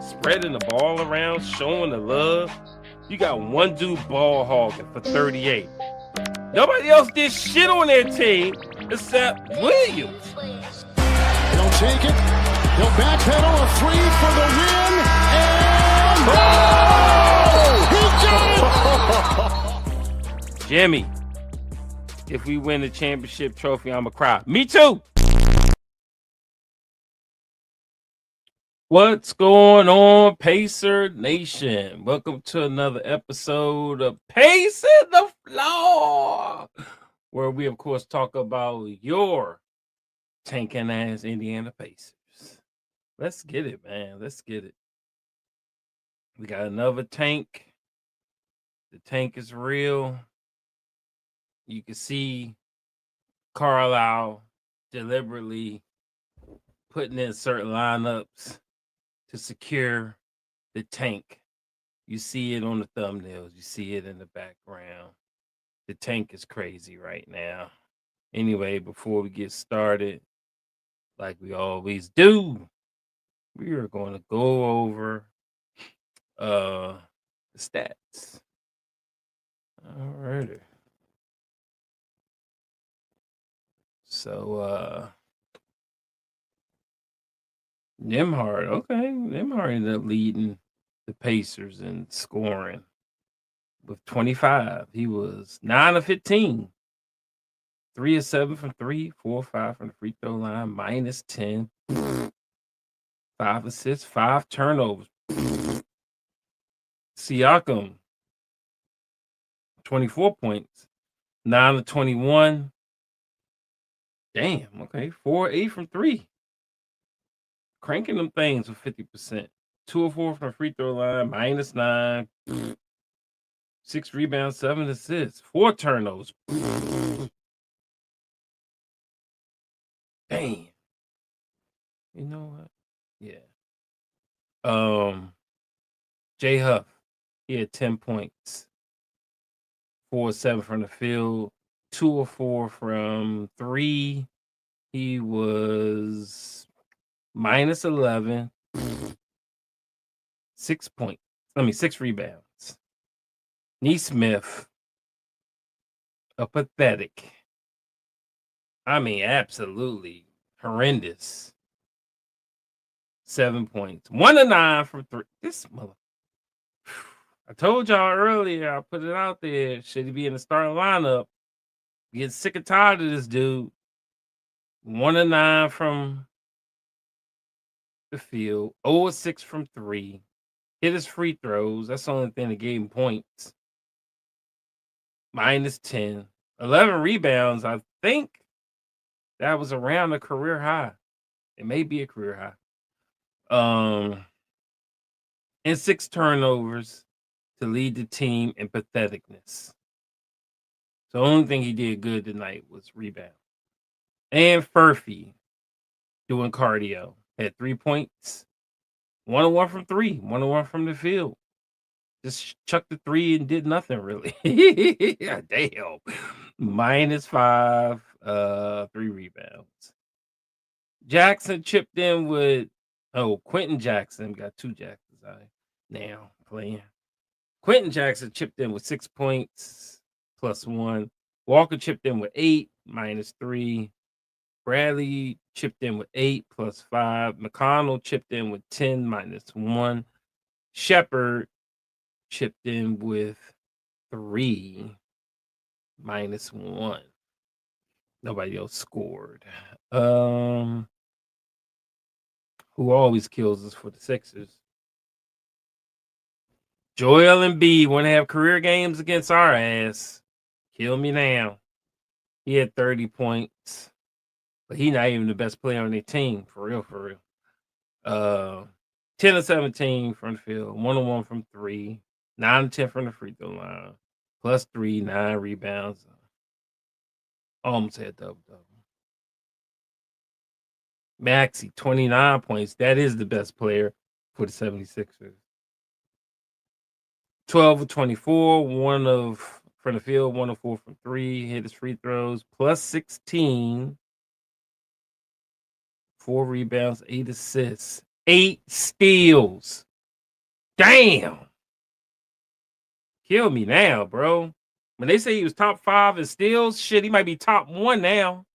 spreading the ball around, showing the love. You got one dude ball hogging for 38. Nobody else did shit on their team except Williams. He'll take it. He'll backpedal a three for the win. And he got it! Jimmy, if we win the championship trophy, I'ma cry. Me too. What's going on, Pacer Nation? Welcome to another episode of Pacing the Floor, where we, of course, talk about your tanking ass Indiana Pacers. Let's get it, man. Let's get it. We got another tank. The tank is real. You can see Carlisle deliberately putting in certain lineups to secure the tank. You see it on the thumbnails. You see it in the background. The tank is crazy right now. Anyway, before we get started, like we always do, we are going to go over the stats. All righty. So Nembhard ended up leading the Pacers in scoring with 25. He was 9 of 15, 3 of 7 from 3, 4 of 5 from the free throw line, minus 10, 5 assists, 5 turnovers. Siakam, 24 points, 9 of 21. Damn, okay, 4 of 8 from 3. Cranking them things with 50%. 2 of 4 from the free throw line, minus 9. 6 rebounds, 7 assists, 4 turnovers. Damn. You know what? Yeah. J Huff, he had 10 points. 4 of 7 from the field, 2 of 4 from 3. He was minus 11. 6 points. 6 rebounds. Neesmith, a pathetic. Absolutely horrendous. 7 points. 1 of 9 from 3. This mother. I told y'all earlier, I put it out there. Should he be in the starting lineup? Get sick and tired of this dude. 1 of 9 from the field. 0 of 6 from 3. Hit his free throws. That's the only thing that gave him points. Minus 10. 11 rebounds. I think that was around a career high. It may be a career high. And 6 turnovers to lead the team in patheticness. So the only thing he did good tonight was rebound. And Furphy doing cardio. Had 3 points. 1 of 1 from 3. 1 of 1 from the field. Just chucked the 3 and did nothing really. Damn. Minus 5. 3 rebounds. Jackson chipped in with Quentin Jackson. Got 2 Jacksons out now playing. Quentin Jackson chipped in with 6 points plus 1. Walker chipped in with 8 minus 3. Bradley chipped in with 8 plus 5. McConnell chipped in with 10 minus 1. Shepard chipped in with 3 minus 1. Nobody else scored. Who always kills us for the Sixers? Joel Embiid want to have career games against our ass. Kill me now. He had 30 points. But he's not even the best player on their team, for real. 10 of 17 from the field, 1 of 1 from 3, 9 of 10 from the free throw line, plus 3, 9 rebounds. Almost had double-double. Maxey, 29 points. That is the best player for the 76ers. 12 of 24, 1 of from the field, 1 of 4 from 3, hit his free throws, plus 16. 4 rebounds, 8 assists, 8 steals. Damn. Kill me now, bro. When they say he was top 5 in steals, shit, he might be top 1 now.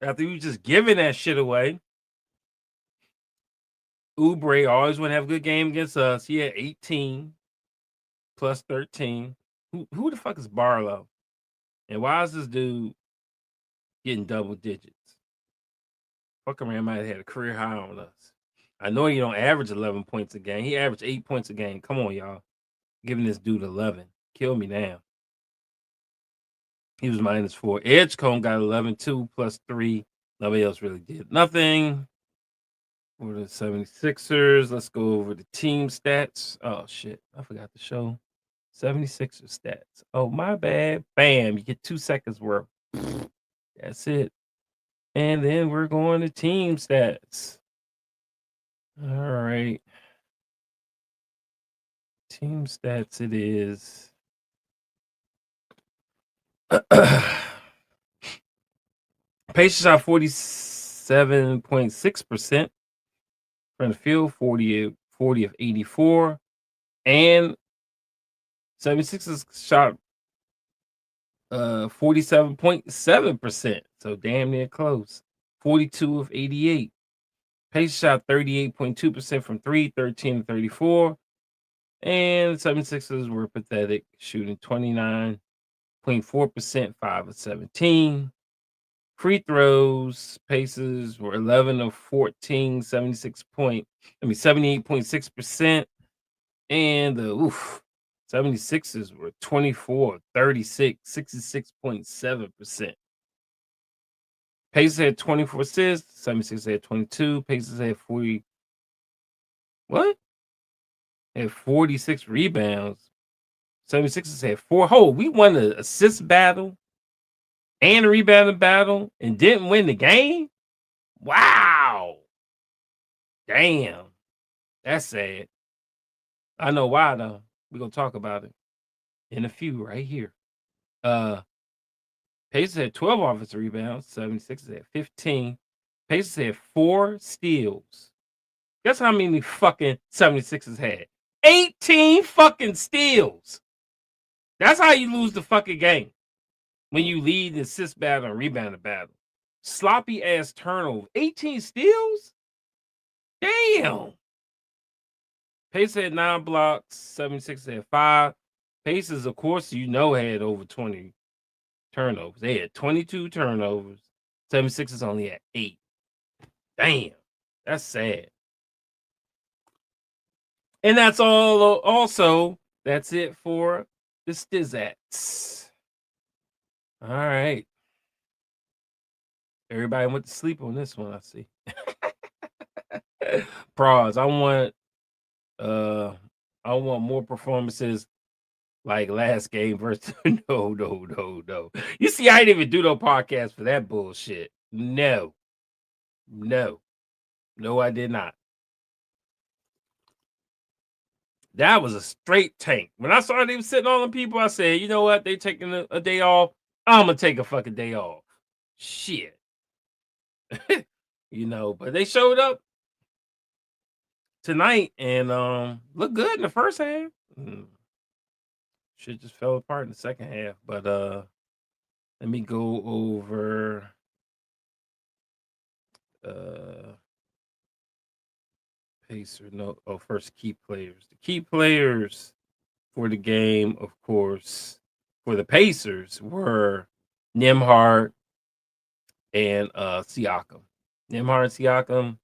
After he was just giving that shit away. Oubre always want to have a good game against us. He had 18 plus 13. Who the fuck is Barlow? And why is this dude getting double digits? Fuck around might have had a career high on us. I know he don't average 11 points a game. He averaged 8 points a game. Come on, y'all. Giving this dude 11. Kill me now. He was -4. Edgecombe got 11, 2 plus 3. Nobody else really did nothing. For the 76ers, let's go over the team stats. Oh, shit. I forgot to show 76ers stats. Oh, my bad. Bam. You get 2 seconds worth. That's it. And then we're going to team stats. All right. Team stats it is. Pacers shot 47.6% from the field, 40 of 84. And 76ers shot 47.7%. So damn near close. 42 of 88. Pacers shot 38.2% from 3, 13 of 34. And the 76ers were pathetic, shooting 29.4%, 5 of 17. Free throws, Pacers were 11 of 14, 78.6%. And the 76ers were 24 of 36, 66.7%. Pacers had 24 assists, 76ers had 22, Pacers had 40. What? Had 46 rebounds. 76ers had 4. Oh, we won the assist battle and the rebounding battle and didn't win the game? Wow. Damn. That's sad. I know why, though. We're going to talk about it in a few right here. Pacers had 12 offensive rebounds. 76ers had 15. Pacers had 4 steals. Guess how many fucking 76ers had? 18 fucking steals. That's how you lose the fucking game. When you lead the assist battle and rebound battle. Sloppy ass turnover. 18 steals? Damn. Pacers had 9 blocks. 76ers had 5. Pacers, of course, had over 20 turnovers. They had 22 turnovers. 76ers only had 8. Damn. That's sad. And that's all. Also, that's it for the Stizzats. All right. Everybody went to sleep on this one, I see. Pros. I want more performances like last game versus no. You see, I didn't even do no podcast for that bullshit. No, I did not. That was a straight tank. When I saw them sitting on the people, I said, you know what? They taking a day off. I'm gonna take a fucking day off. Shit. But they showed up tonight and looked good in the first half. Shit just fell apart in the second half. But let me go over Pacer. First key players. The key players for the game, of course, for the Pacers were Nembhard and Siakam. Nembhard and Siakam,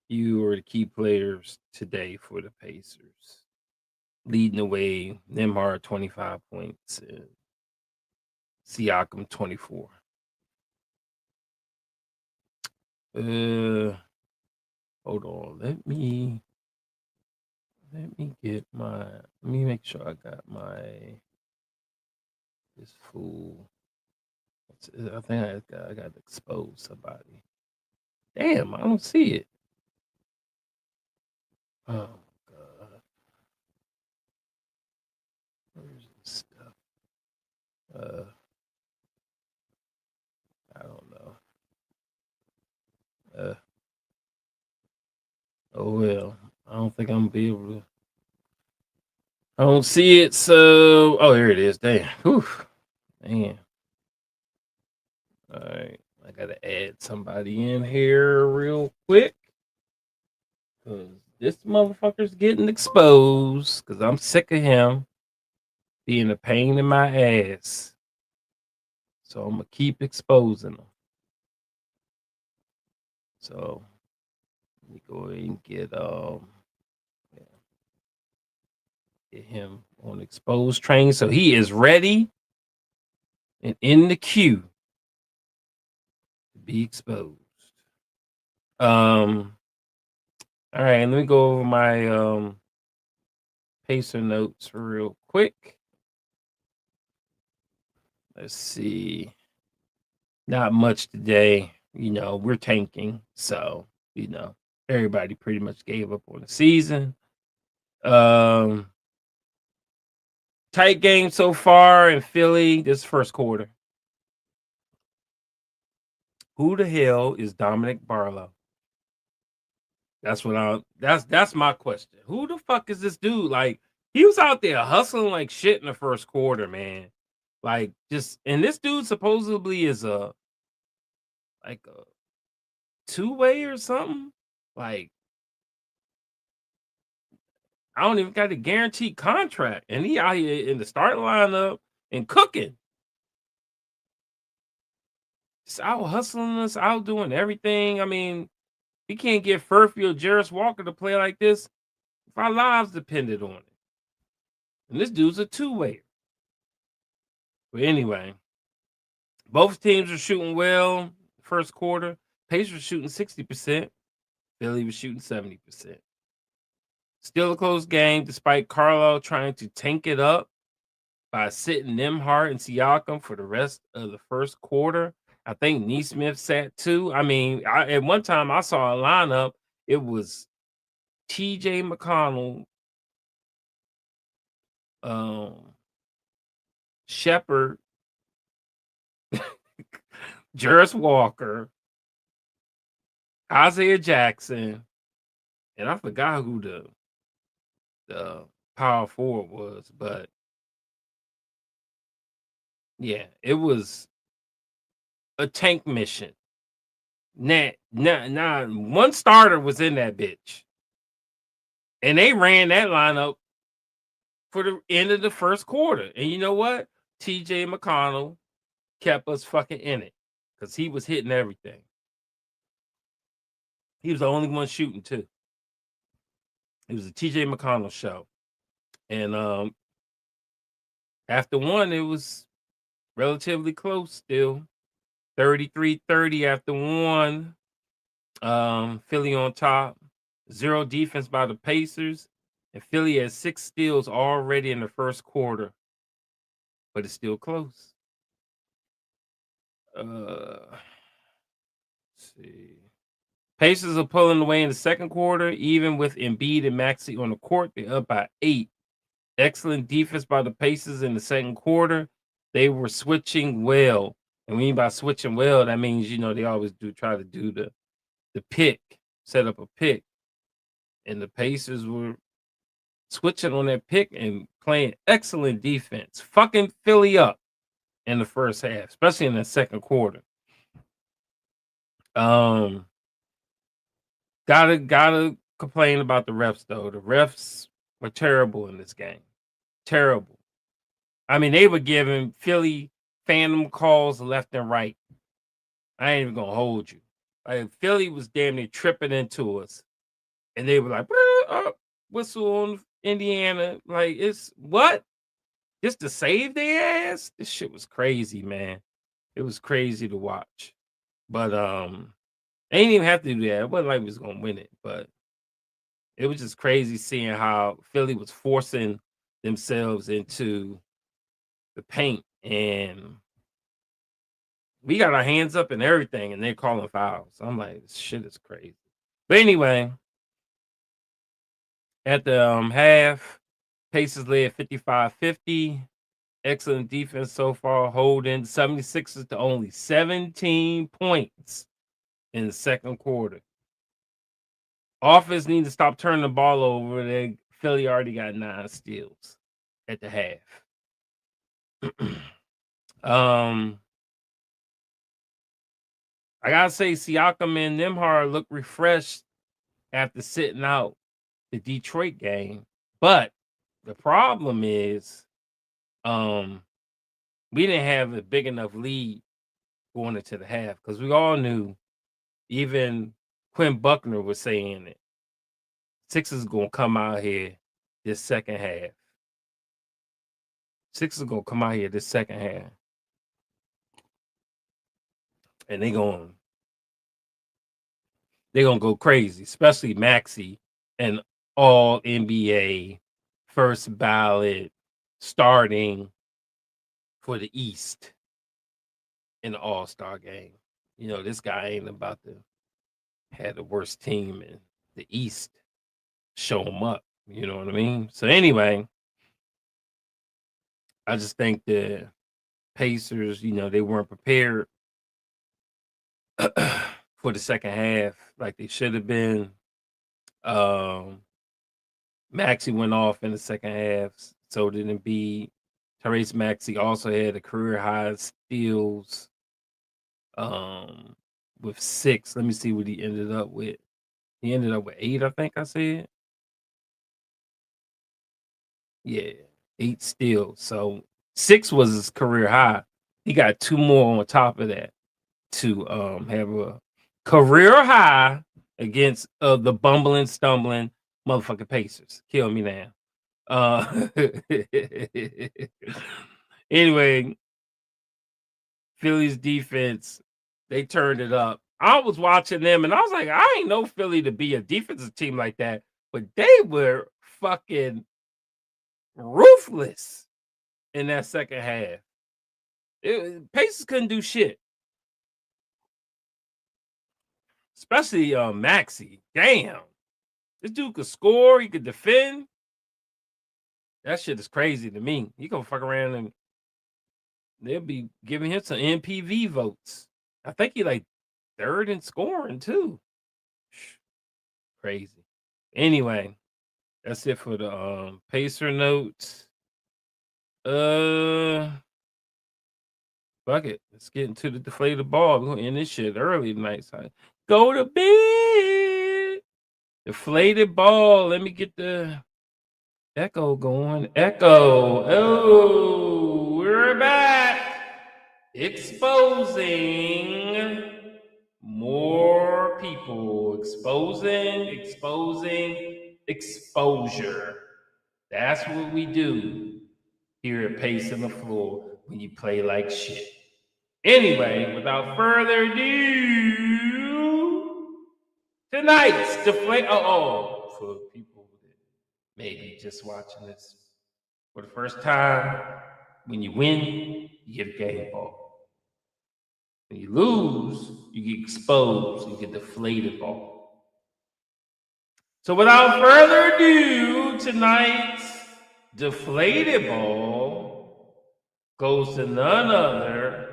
you were the key players today for the Pacers. Leading the way, Nembhard 25 points and Siakam 24. Hold on. Let me make sure I got this fool. I think I got to expose somebody. Damn, I don't see it. Oh God. Where's this stuff? I don't know. Oh well. I don't think I'm gonna be able to. I don't see it. So, oh, there it is. Damn. Whew. Man. All right. I gotta add somebody in here real quick because this motherfucker's getting exposed. Because I'm sick of him being a pain in my ass. So I'm gonna keep exposing him. So let me go ahead and get him on exposed train. So he is ready and in the queue to be exposed. All right, let me go over my pacer notes real quick. Let's see. Not much today. We're tanking, so everybody pretty much gave up on the season. Tight game so far in Philly this first quarter. Who the hell is Dominic Barlow? That's my question. Who the fuck is this dude? Like, he was out there hustling like shit in the first quarter, man. Like, and this dude supposedly is a two-way or something. Like, I don't even got a guaranteed contract, and he out here in the starting lineup and cooking. Just out hustling us, out doing everything. I mean, we can't get Furphy or Jarris Walker to play like this if our lives depended on it. And this dude's a two-way. But anyway, both teams are shooting well first quarter. Pacers were shooting 60%. Philly was shooting 70%. Still a close game, despite Carlisle trying to tank it up by sitting Nembhard and Siakam for the rest of the first quarter. I think Neesmith sat too. I mean, at one time I saw a lineup. It was T.J. McConnell, Shepard, Jarris Walker, Isaiah Jackson, and I forgot who the power forward was, but yeah, it was a tank mission. Nah, one starter was in that bitch, and they ran that lineup for the end of the first quarter. And you know what? T.J. McConnell kept us fucking in it because he was hitting everything. He was the only one shooting too. It was a T.J. McConnell show, and after one, it was relatively close still. 33-30 after one. Philly on top. 0 defense by the Pacers. And Philly has 6 steals already in the first quarter. But it's still close. Let's see. Pacers are pulling away in the second quarter. Even with Embiid and Maxey on the court, they're up by 8. Excellent defense by the Pacers in the second quarter. They were switching well. And when you by switching well, that means, they always try to do the pick, set up a pick. And the Pacers were switching on that pick and playing excellent defense, fucking Philly up in the first half, especially in the second quarter. Gotta complain about the refs though. The refs were terrible in this game. Terrible. I mean, they were giving Philly phantom calls left and right. I ain't even gonna hold you. Like, Philly was damn near tripping into us, and they were like, whistle on Indiana. Like, it's what? Just to save their ass? This shit was crazy, man. It was crazy to watch. But they didn't even have to do that. It wasn't like we was gonna win it, but it was just crazy seeing how Philly was forcing themselves into the paint, and we got our hands up and everything, and they're calling fouls. I'm like, this shit is crazy. But anyway, at the half, Pacers led 55-50. Excellent defense so far, holding 76ers to only 17 points in the second quarter. Offense need to stop turning the ball over. Philly already got 9 steals at the half. I gotta say, Siakam and Nembhard look refreshed after sitting out the Detroit game. But the problem is, we didn't have a big enough lead going into the half because we all knew, even Quinn Buckner was saying it, Sixers gonna come out here this second half. Sixers gonna come out here this second half, and they're gonna go crazy, especially Maxey, an all NBA first ballot starting for the East in the All-Star game. You know, this guy ain't about to have the worst team in the East show him up. You know what I mean? So anyway, I just think the Pacers, they weren't prepared for the second half like they should have been. Maxey went off in the second half, so did Embiid. Tyrese Maxey also had a career high steals with 6. Let me see what he ended up with. He ended up with 8, I think I said. Yeah, 8 steals. So 6 was his career high. He got 2 more on top of that to have a career high against the bumbling, stumbling motherfucking Pacers. Kill me now. Anyway, Philly's defense, they turned it up. I was watching them and I was like, I ain't know Philly to be a defensive team like that, but they were fucking ruthless in that second half. Pacers couldn't do shit. Especially Maxey. Damn. This dude could score, he could defend. That shit is crazy to me. He gonna fuck around and they'll be giving him some MPV votes. I think he like 3rd in scoring too. Crazy. Anyway, that's it for the Pacer notes. Fuck it. Let's get into the deflated ball. We're gonna end this shit early tonight. So go to bed. Deflated ball. Let me get the echo going. Echo. Oh, we're back. Exposing more people. Exposing exposure. That's what we do here at Pacing the Floor when you play like shit. Anyway, without further ado, tonight's deflate. For people that maybe just watching this for the first time, when you win, you get a game ball. When you lose, you get exposed, you get deflated ball. So without further ado, tonight's deflated ball goes to none other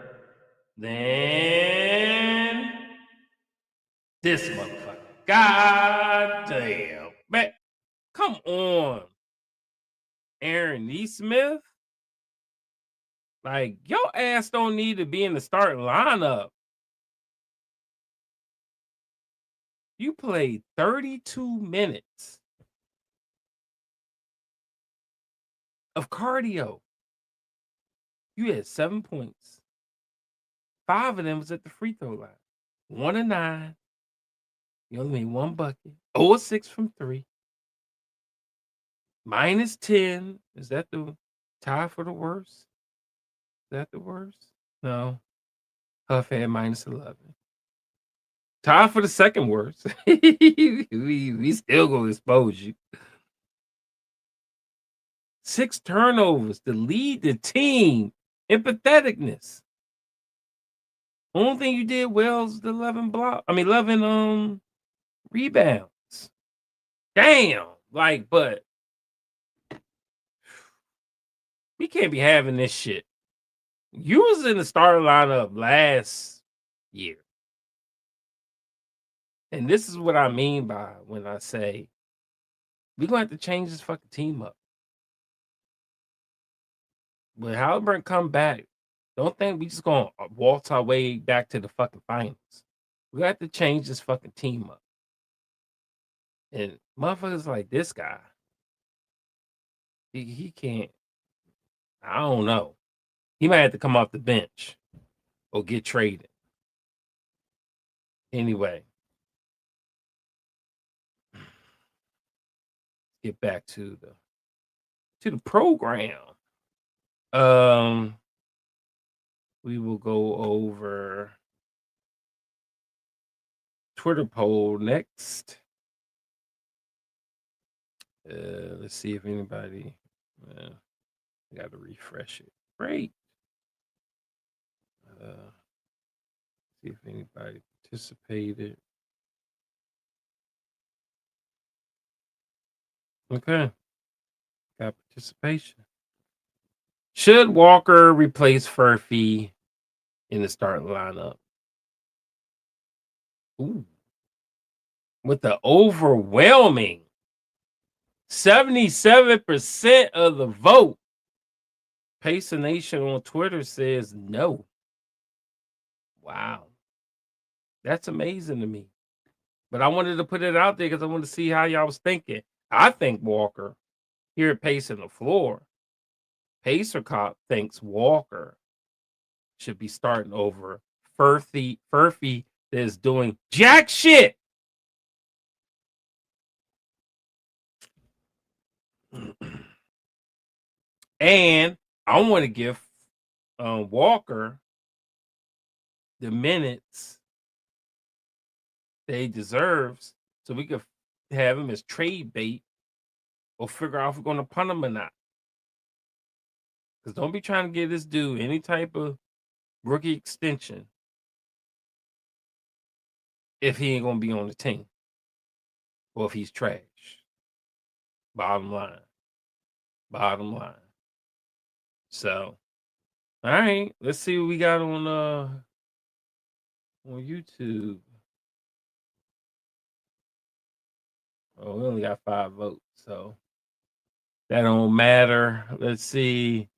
than this motherfucker. God damn. Man, come on. Aaron Neesmith? Like, your ass don't need to be in the starting lineup. You played 32 minutes of cardio. You had 7 points. 5 of them was at the free throw line. 1 of 9. You only made 1 bucket. 0 of 6 from 3. Minus 10. Is that the tie for the worst? Is that the worst? No. Huff had minus 11. Tie for the second worst. we still gonna expose you. 6 turnovers to lead the team in patheticness. Only thing you did well is the 11 rebounds. Damn. But we can't be having this shit. You was in the starting lineup last year. And this is what I mean by when I say we're gonna have to change this fucking team up. When Halliburton come back, don't think we just gonna waltz our way back to the fucking finals. We have to change this fucking team up. And motherfuckers like this guy, he can't. I don't know. He might have to come off the bench or get traded. Anyway, get back to the program. We will go over Twitter poll next. Let's see if anybody. I got to refresh it. Great. See if anybody participated. Okay. Got participation. Should Walker replace Furphy in the starting lineup? Ooh. With the overwhelming 77% of the vote, Pacer Nation on Twitter says no. Wow. That's amazing to me. But I wanted to put it out there because I wanted to see how y'all was thinking. I think Walker, here at Pacing the Floor, Pacer Cop thinks Walker should be starting over Furphy that is doing jack shit. And I want to give Walker the minutes that he deserves so we could have him as trade bait or figure out if we're going to punt him or not. Because don't be trying to give this dude any type of rookie extension if he ain't going to be on the team or if he's trash. Bottom line. So, all right, let's see what we got on YouTube. Oh, we only got 5 votes, so that don't matter. Let's see.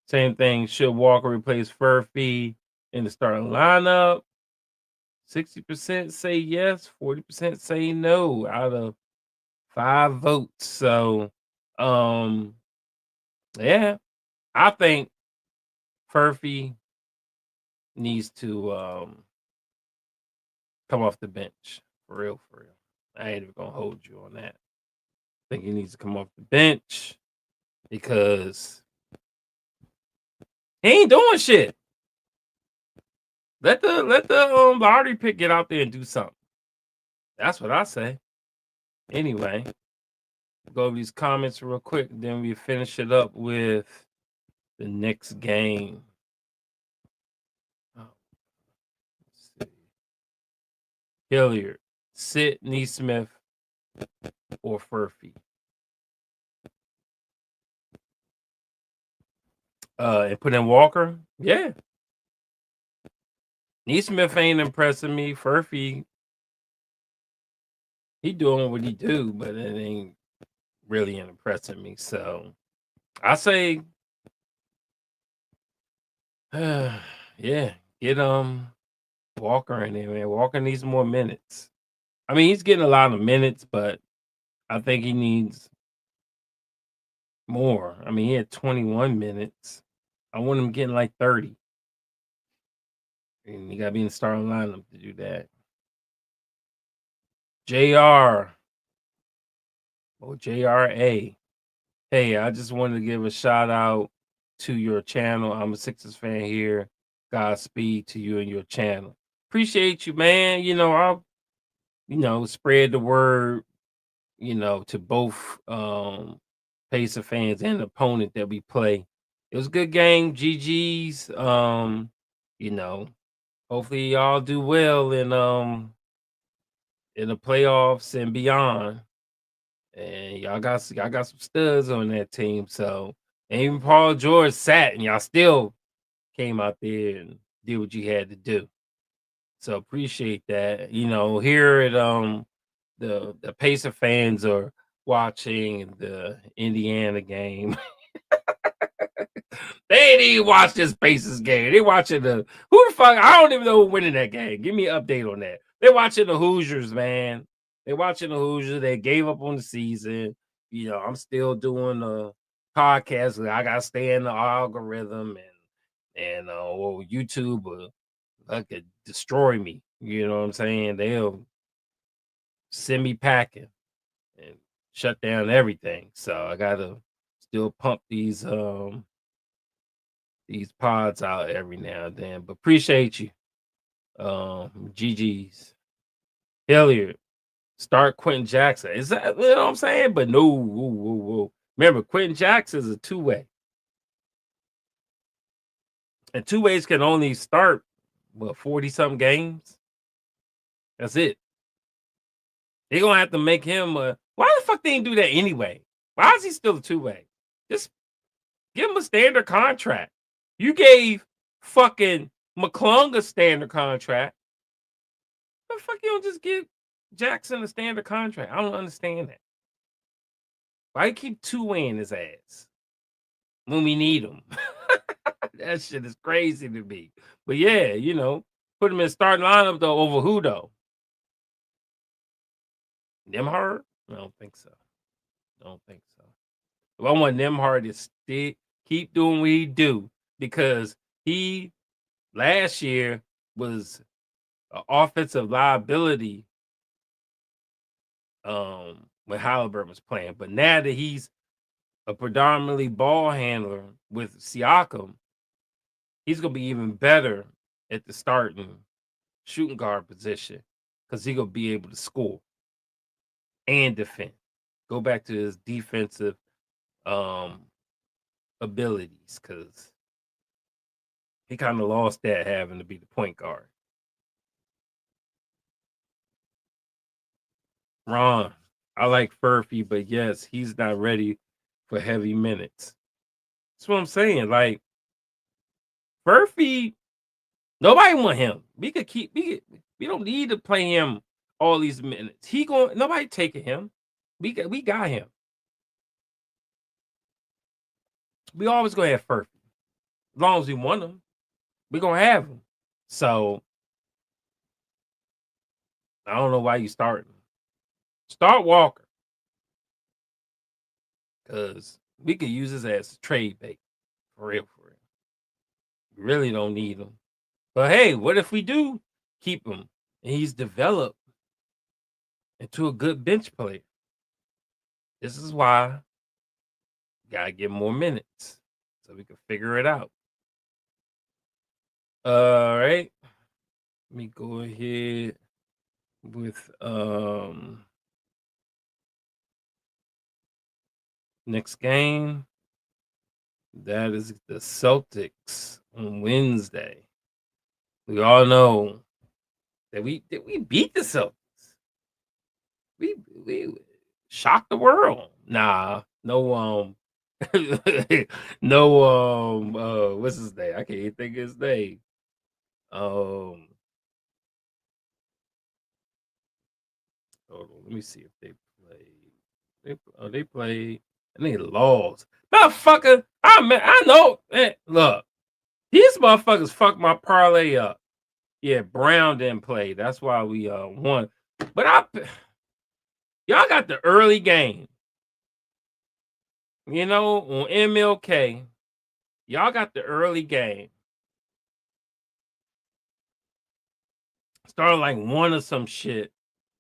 Same thing. Should Walker replace Furphy in the starting lineup? 60% say yes, 40% say no out of 5 votes. So, yeah, I think Furphy needs to come off the bench for real. I ain't even gonna hold you on that. I think he needs to come off the bench because he ain't doing shit. Let the lottery pick get out there and do something. That's what I say. Anyway, go over these comments real quick, then we finish it up with the next game. Let's see. Hilliard, Sit Neesmith, or Furphy. And put in Walker. Yeah. Neesmith ain't impressing me. Furphy, he doing what he do, but it ain't really impressing me. So I say, yeah, get Walker in there, man. Walker needs more minutes. I mean, he's getting a lot of minutes, but I think he needs more. I mean, he had 21 minutes. I want him getting like 30. And you got to be in the starting lineup to do that. JR or JRA. Hey, I just wanted to give a shout out to your channel. I'm a Sixers fan here. Godspeed to you and your channel. Appreciate you, man. I'll spread the word, to both Pacer fans and opponent that we play. It was a good game. GG's. Hopefully y'all do well in the playoffs and beyond. And y'all got some studs on that team. So, and even Paul George sat and y'all still came out there and did what you had to do. So appreciate that. Here at the Pacer fans are watching the Indiana game. They ain't even watch this Pacers game. They watching who the fuck? I don't even know who winning that game. Give me an update on that. They're watching the Hoosiers, man. They're watching the Hoosiers. They gave up on the season. I'm still doing the podcast. I gotta stay in the algorithm and YouTube will could destroy me. You know what I'm saying? They'll send me packing and shut down everything. So I gotta still pump these pods out every now and then. But appreciate you. GG's. Hilliard. Start Quentin Jackson. Is that what I'm saying? But no, whoa, whoa, whoa. Remember, Quentin Jackson is a two-way. And two-ways can only start 40-something games. That's it. They're gonna have to make him why the fuck they didn't do that anyway? Why is he still a two-way? Just give him a standard contract. You gave fucking McClung a standard contract. What the fuck you don't just give Jackson a standard contract? I don't understand that. Why you keep two-weighing his ass when we need him? That shit is crazy to me. But yeah, put him in starting lineup though over who though? Nemhard? I don't think so. I want Nemhard to keep doing what he do because he last year was an offensive liability when Halliburton was playing. But now that he's a predominantly ball handler with Siakam, he's gonna be even better at the starting shooting guard position because he's gonna be able to score and defend. Go back to his defensive abilities because he kind of lost that having to be the point guard. Ron, I like Furphy, but yes, he's not ready for heavy minutes. That's what I'm saying. Like Furphy, nobody want him. We don't need to play him all these minutes. Nobody taking him. We got him. We always gonna have Furphy. As long as we want him, we're gonna have him. So I don't know why you starting. Start Walker. Because we could use his as a trade bait. For real. We really don't need him. But hey, what if we do keep him and he's developed into a good bench player? This is why you gotta get more minutes so we can figure it out. All right. Let me go ahead with next game. That is the Celtics on Wednesday. We all know that we beat the Celtics. We shocked the world. Nah, no no what's his name? I can't even think of his name. Hold on, let me see if they played. They played and they lost. Motherfucker, I know. Look, these motherfuckers fucked my parlay up. Yeah, Brown didn't play. That's why we won. But y'all got the early game. On MLK, y'all got the early game. Started like 1 or some shit.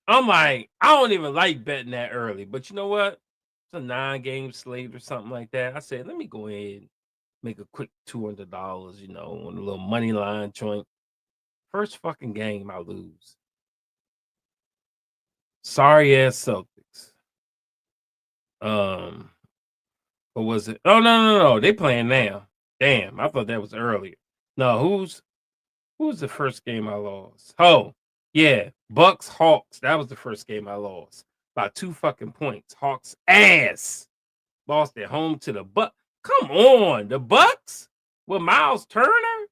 I'm like, I don't even like betting that early. But you know what? It's a 9-game slate or something like that. I said, let me go ahead and make a quick $200, on a little money line joint. First fucking game I lose. Sorry ass Celtics. What was it? Oh no. They playing now. Damn, I thought that was earlier. No, who's the first game I lost? Oh, yeah. Bucks Hawks. That was the first game I lost. By 2 fucking points. Hawks ass. Lost at home to the Bucks. Come on, the Bucks with Miles Turner?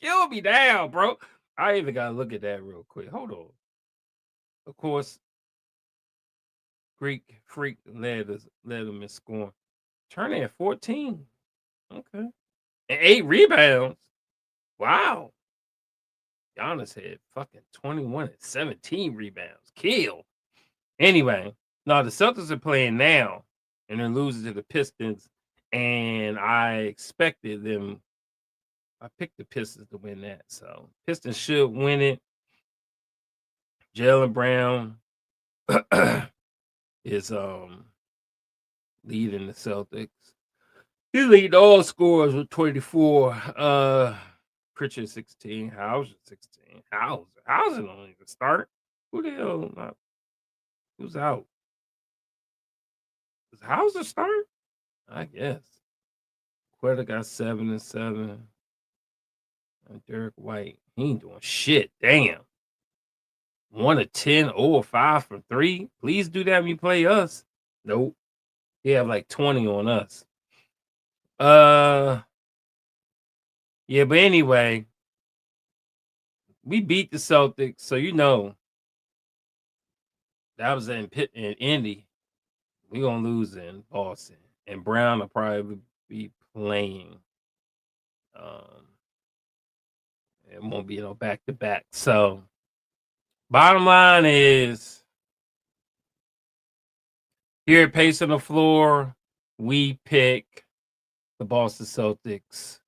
Kill me down, bro. I even gotta look at that real quick. Hold on. Of course, Greek Freak led them in scoring. Turner at 14. Okay. And 8 rebounds. Wow. Giannis had fucking 21 and 17 rebounds. Kill. Anyway, no, the Celtics are playing now, and they're losing to the Pistons. And I expected them. I picked the Pistons to win that, so Pistons should win it. Jaylen Brown is leading the Celtics. He lead all scorers with 24. Pritchard 16, Hauser 16. Hauser don't even start. Who the hell? Who's out? Does Hauser start? I guess. Quetta got 7 and 7. And Derek White, he ain't doing shit. Damn. 1 of 10, 0 of 5 from 3. Please do that when you play us. Nope. He have like 20 on us. Yeah, but anyway, we beat the Celtics, so you know that was in Indy. We're gonna lose in Boston. And Brown will probably be playing. It won't be back to back. So bottom line is here at Pace on the Floor, we pick the Boston Celtics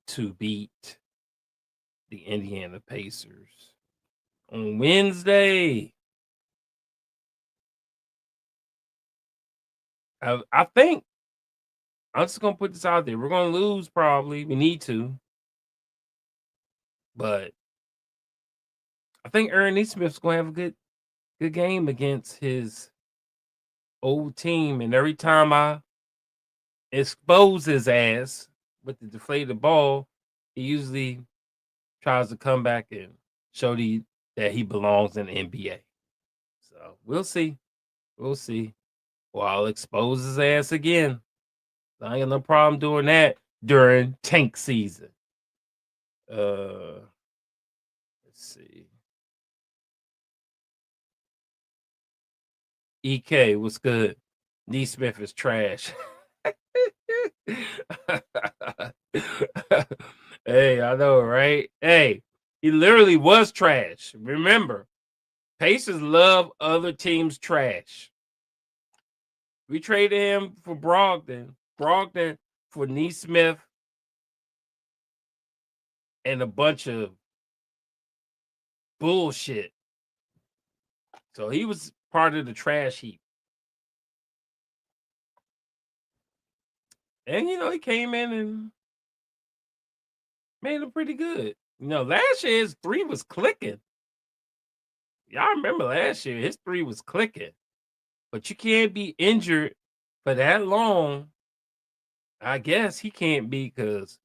to beat the Indiana Pacers on Wednesday. I think I'm just gonna put this out there. We're gonna lose probably. We need to, but I think Aaron Nesmith's gonna have a good game against his old team. And every time I expose his ass with the deflated ball, he usually tries to come back and show that he belongs in the NBA. So we'll see. We'll see. Well, I'll expose his ass again. I ain't got no problem doing that during tank season. Let's see. EK, what's good? Nesmith is trash. Hey, I know, right? Hey, he literally was trash. Remember, Pacers love other teams' trash. We traded him for Brogdon. Brogdon for Nesmith and a bunch of bullshit. So he was part of the trash heap. And, he came in and made him pretty good. Last year his 3 was clicking. Y'all remember last year his 3 was clicking. But you can't be injured for that long. I guess he can't be because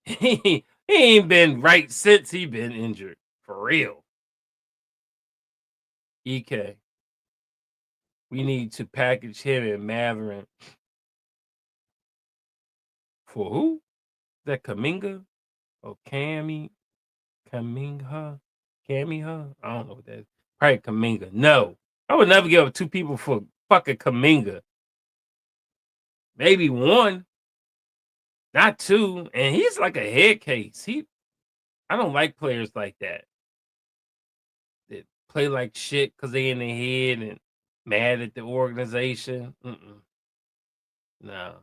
he ain't been right since he been injured. For real. EK. We need to package him and Matherin. For who? Is that Kaminga? Or Kaminga? I don't know what that is. Probably Kaminga. No. I would never give up 2 people for fucking Kaminga. Maybe 1. Not 2. And he's like a head case. I don't like players like that. That play like shit because they in their head and mad at the organization. No.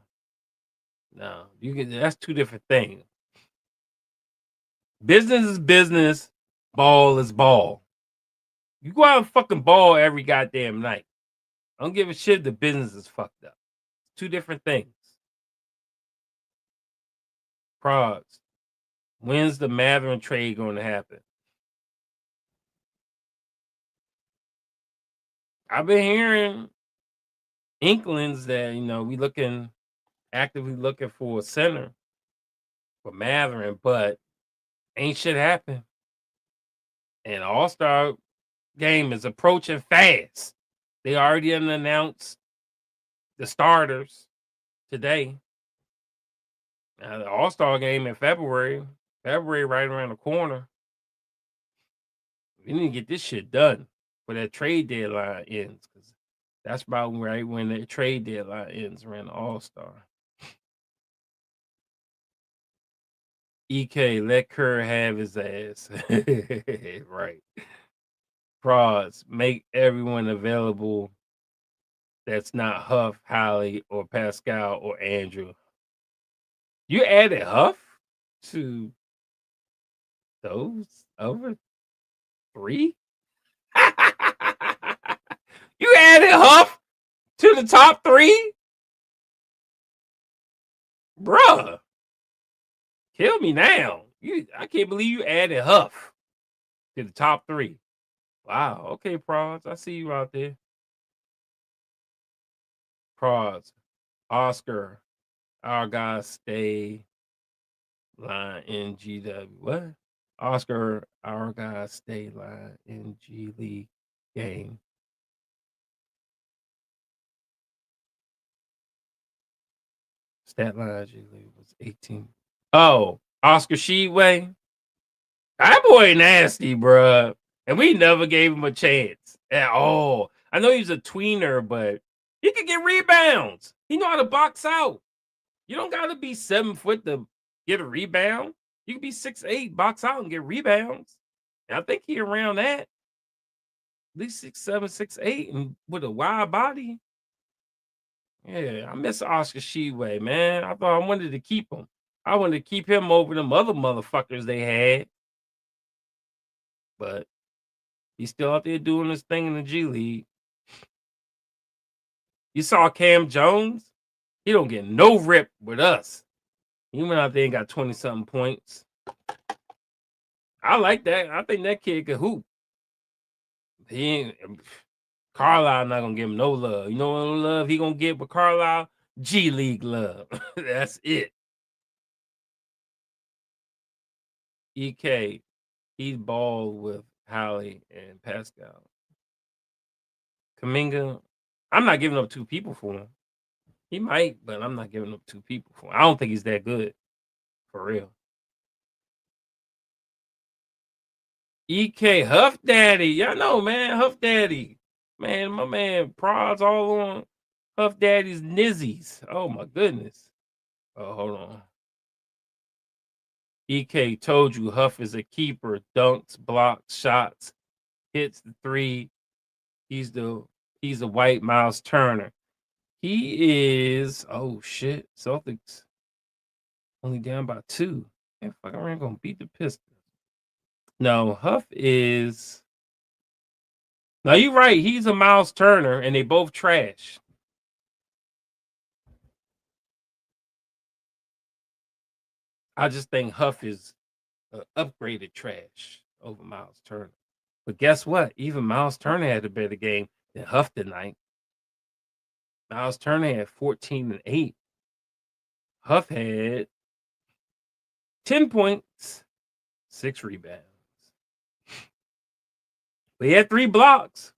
That's 2 different things. Business is business. Ball is ball. You go out and fucking ball every goddamn night. I don't give a shit if the business is fucked up. 2 different things. Prods. When's the Matherin trade going to happen? I've been hearing inklings that, we actively looking for a center for Matherin, but ain't shit happen. And All-Star game is approaching fast. They already announced the starters today. Now, the All-Star game in February, February right around the corner. We need to get this shit done for that trade deadline ends, because that's about right when the trade deadline ends around the All-Star. EK, let Kerr have his ass. Right. Frauds, make everyone available that's not Huff, Holly, or Pascal, or Andrew. You added Huff to those over 3? You added Huff to the top 3? Bruh. Kill me now. I can't believe you added Huff to the top 3. Wow. Okay, Prods. I see you out there. Prods. Oscar. Our guys stay line in GW. What? Oscar, our guys stay line in G League game. Stat line G League was 18. Oh, Oscar Sheeway. That boy nasty, bruh. And we never gave him a chance at all. I know he's a tweener, but he can get rebounds. He know how to box out. You don't gotta be 7 foot to get a rebound. You can be 6'8", box out and get rebounds. And I think he around that. At least 6'7", 6'8", and with a wide body. Yeah, I miss Oscar Sheeway, man. I wanted to keep him. I wanted to keep him over them other motherfuckers they had. But he's still out there doing this thing in the G League. You saw Cam Jones? He don't get no rip with us. He went out there and got 20-something points. I like that. I think that kid could hoop. He ain't Carlisle not gonna give him no love. You know what love he gonna get with Carlisle? G League love. That's it. EK, he's balled with Holly and Pascal. Kaminga, I'm not giving up 2 people for him. He might, but I'm not giving up 2 people for him. I don't think he's that good. For real. EK Huff Daddy. Y'all know, man. Huff Daddy. Man, my man prods all on Huff Daddy's nizzies. Oh my goodness. Oh, hold on. EK told you Huff is a keeper. Dunks, blocks, shots, hits the 3. He's a white Miles Turner. He is, oh shit. Celtics only down by 2. And fucking around gonna beat the Pistons. No, Huff is. No, you're right. He's a Miles Turner, and they both trash. I just think Huff is upgraded trash over Miles Turner. But guess what? Even Miles Turner had a better game than Huff tonight. Miles Turner had 14 and 8. Huff had 10 points, 6 rebounds. But he had 3 blocks.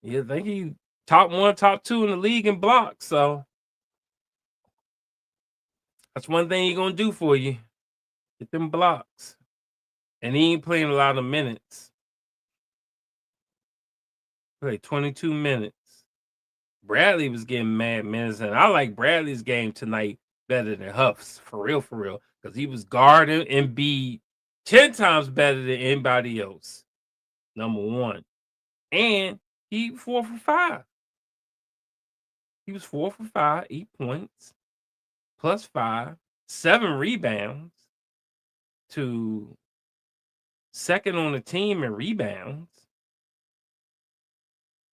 I think he top 1, top 2 in the league in blocks. So that's one thing he's gonna do for you. Get them blocks. And he ain't playing a lot of minutes. Played 22 minutes. Bradley was getting mad minutes, and I like Bradley's game tonight better than Huff's, for real, because he was guarding Embiid 10 times better than anybody else. Number 1. And he 4 for 5. He was 4 for 5, 8 points, plus 5, 7 rebounds, to second on the team in rebounds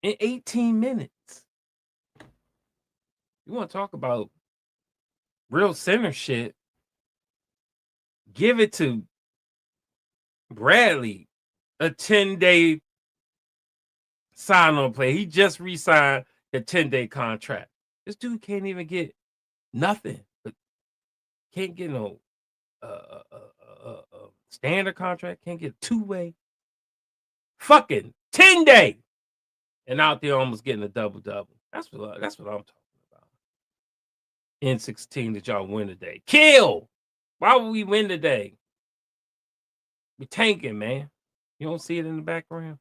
in 18 minutes. You want to talk about real center shit? Give it to Bradley, a 10-day sign-on play. He just re-signed a 10-day contract. This dude can't even get nothing, but can't get no standard contract, can't get 2-way. Fucking 10-day. And out there almost getting a double-double. That's what I'm talking about. N16 that y'all win today. Kill! Why would we win today? We tanking, man. You don't see it in the background?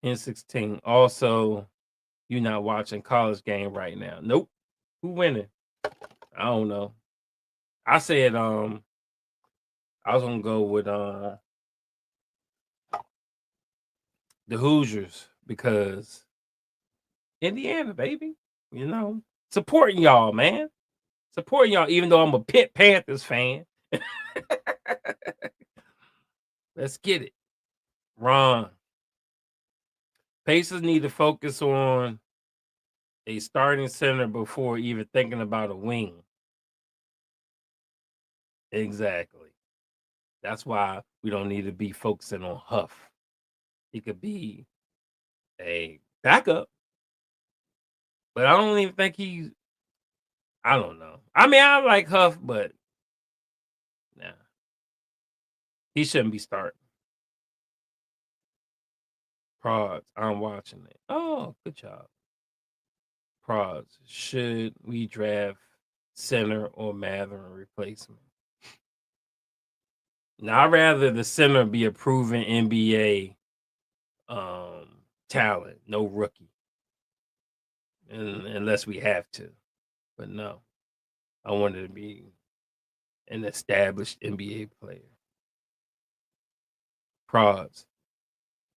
N16. Also, you not watching college game right now. Nope. Who winning? I don't know. I said I was gonna go with the Hoosiers because Indiana, baby. You know, supporting y'all, man. Supporting y'all, even though I'm a Pitt Panthers fan. Let's get it. Ron. Pacers need to focus on a starting center before even thinking about a wing. Exactly. That's why we don't need to be focusing on Huff. He could be a backup, but I don't even think he's. I don't know. I mean, I like Huff, but nah, he shouldn't be starting. Prods, I'm watching it. Oh, good job. Prods, should we draft center or Matherin replacement? Now, I'd rather the center be a proven NBA talent, no rookie, unless we have to. But no, I wanted to be an established NBA player. Prods,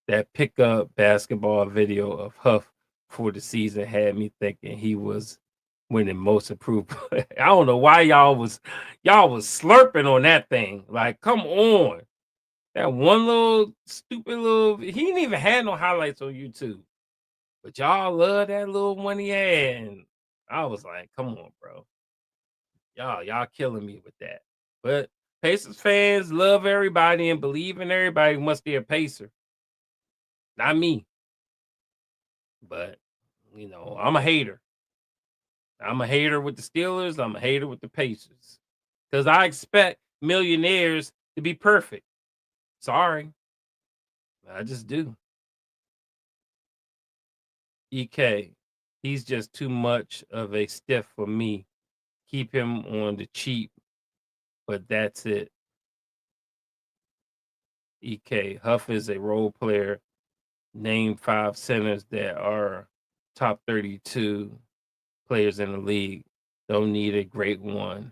that pickup basketball video of Huff for the season had me thinking he was winning most improved. I don't know why y'all was slurping on that thing. Like, come on. That one little stupid little he didn't even have no highlights on YouTube. But y'all love that little one he had. And I was like, come on, bro. Y'all killing me with that. But Pacers fans love everybody and believe in everybody who must be a Pacer. Not me. But, you know, I'm a hater. I'm a hater with the Steelers. I'm a hater with the Pacers. Because I expect millionaires to be perfect. Sorry. I just do. EK, he's just too much of a stiff for me. Keep him on the cheap, but that's it. EK, Huff is a role player. Name 5 centers that are top 32 players in the league. Don't need a great one.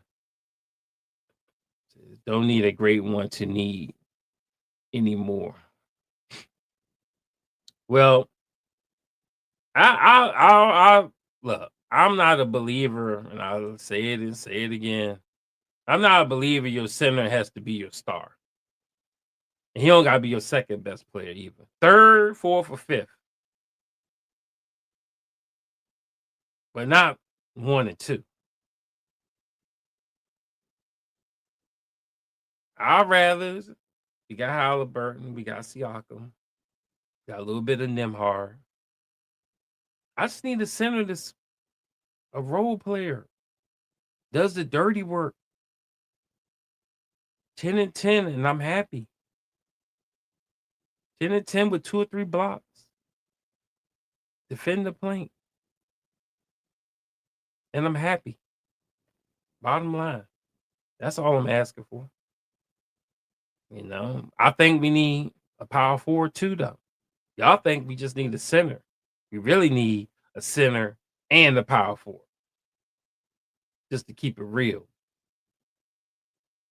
Don't need a great one to need anymore. Well, I look. I'm not a believer, and I'll say it and say it again. I'm not a believer your center has to be your star. And he don't gotta be your second best player either. Third, fourth, or fifth. But not 1 and 2. I'd rather we got Halliburton, we got Siakam, got a little bit of Nimhard. I just need a center that's a role player, does the dirty work. 10 and 10, and I'm happy. 10 and 10 with 2 or 3 blocks. Defend the paint. And I'm happy. Bottom line. That's all I'm asking for. You know, I think we need a power forward too, though. Y'all think we just need a center. We really need a center and a power forward. Just to keep it real.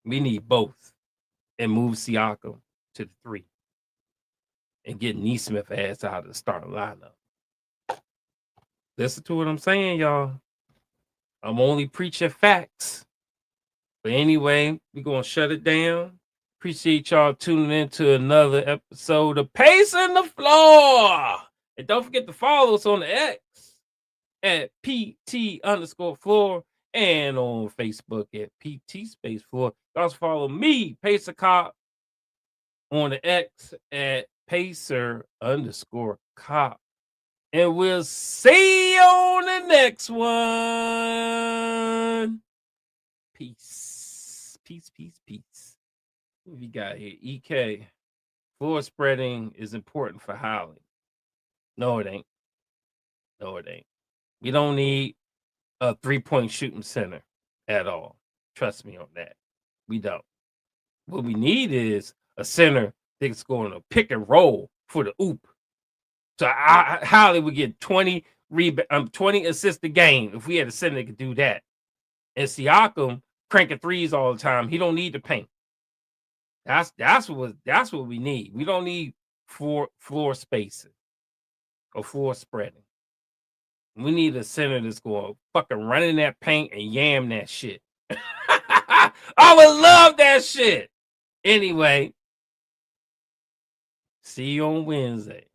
We need both. And move Siakam to the 3. And get Neesmith ass out of the starting lineup. Listen to what I'm saying, y'all. I'm only preaching facts. But anyway, we're going to shut it down. Appreciate y'all tuning in to another episode of Pacing the Floor. And don't forget to follow us on the X at PT_floor and on Facebook at PT space floor. Also follow me, Pacer Cop, on the X at Pacer_cop. And we'll see you on the next one. Peace. Peace, peace, peace. What we got here? EK. Floor spreading is important for Holly. No, it ain't. No, it ain't. We don't need a 3-point shooting center at all. Trust me on that. We don't. What we need is a center that's going to pick and roll for the oop. So Holly would get 20 assists a game if we had a center that could do that. And Siakam cranking threes all the time. He don't need to paint. That's what we need. We don't need floor spacing or floor spreading. We need a center that's going to fucking run in that paint and yam that shit. I would love that shit. Anyway, see you on Wednesday.